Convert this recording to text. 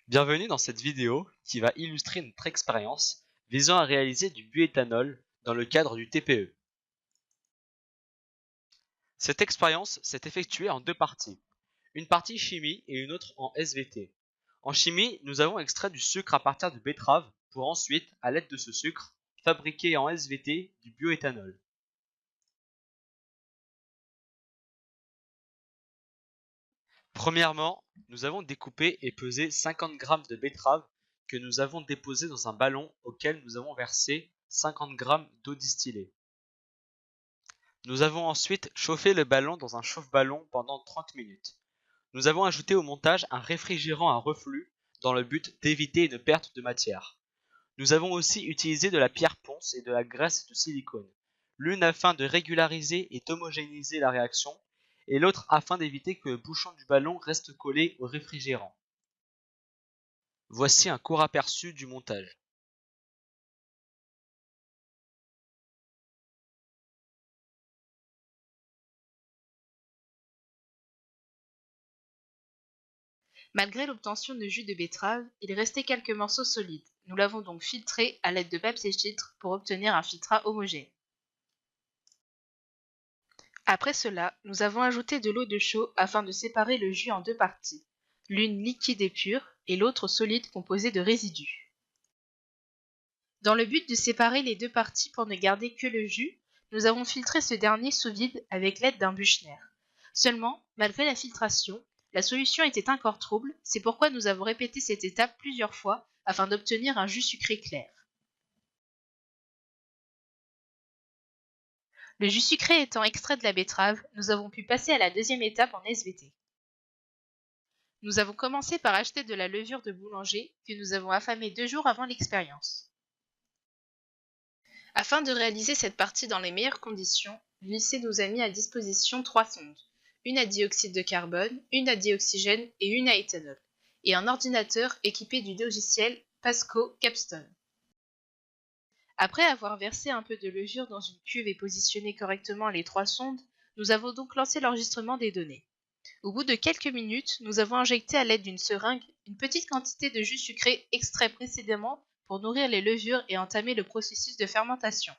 Bienvenue dans cette vidéo qui va illustrer notre expérience visant à réaliser du bioéthanol dans le cadre du TPE. Cette expérience s'est effectuée en deux parties, une partie chimie et une autre en SVT. En chimie, nous avons extrait du sucre à partir de betteraves pour ensuite, à l'aide de ce sucre, fabriquer en SVT du bioéthanol. Premièrement, nous avons découpé et pesé 50 g de betterave que nous avons déposé dans un ballon auquel nous avons versé 50 g d'eau distillée. Nous avons ensuite chauffé le ballon dans un chauffe-ballon pendant 30 minutes. Nous avons ajouté au montage un réfrigérant à reflux dans le but d'éviter une perte de matière. Nous avons aussi utilisé de la pierre ponce et de la graisse de silicone, l'une afin de régulariser et d'homogénéiser la réaction, et l'autre afin d'éviter que le bouchon du ballon reste collé au réfrigérant. Voici un court aperçu du montage. Malgré l'obtention de jus de betterave, il restait quelques morceaux solides. Nous l'avons donc filtré à l'aide de papier filtre pour obtenir un filtrat homogène. Après cela, nous avons ajouté de l'eau de chaux afin de séparer le jus en deux parties, l'une liquide et pure et l'autre solide composée de résidus. Dans le but de séparer les deux parties pour ne garder que le jus, nous avons filtré ce dernier sous vide avec l'aide d'un Büchner. Seulement, malgré la filtration, la solution était encore trouble, c'est pourquoi nous avons répété cette étape plusieurs fois afin d'obtenir un jus sucré clair. Le jus sucré étant extrait de la betterave, nous avons pu passer à la deuxième étape en SVT. Nous avons commencé par acheter de la levure de boulanger que nous avons affamée 2 jours avant l'expérience. Afin de réaliser cette partie dans les meilleures conditions, l'UIC nous a mis à disposition 3 sondes, une à dioxyde de carbone, une à dioxygène et une à éthanol, et un ordinateur équipé du logiciel Pasco Capstone. Après avoir versé un peu de levure dans une cuve et positionné correctement les 3 sondes, nous avons donc lancé l'enregistrement des données. Au bout de quelques minutes, nous avons injecté à l'aide d'une seringue une petite quantité de jus sucré extrait précédemment pour nourrir les levures et entamer le processus de fermentation.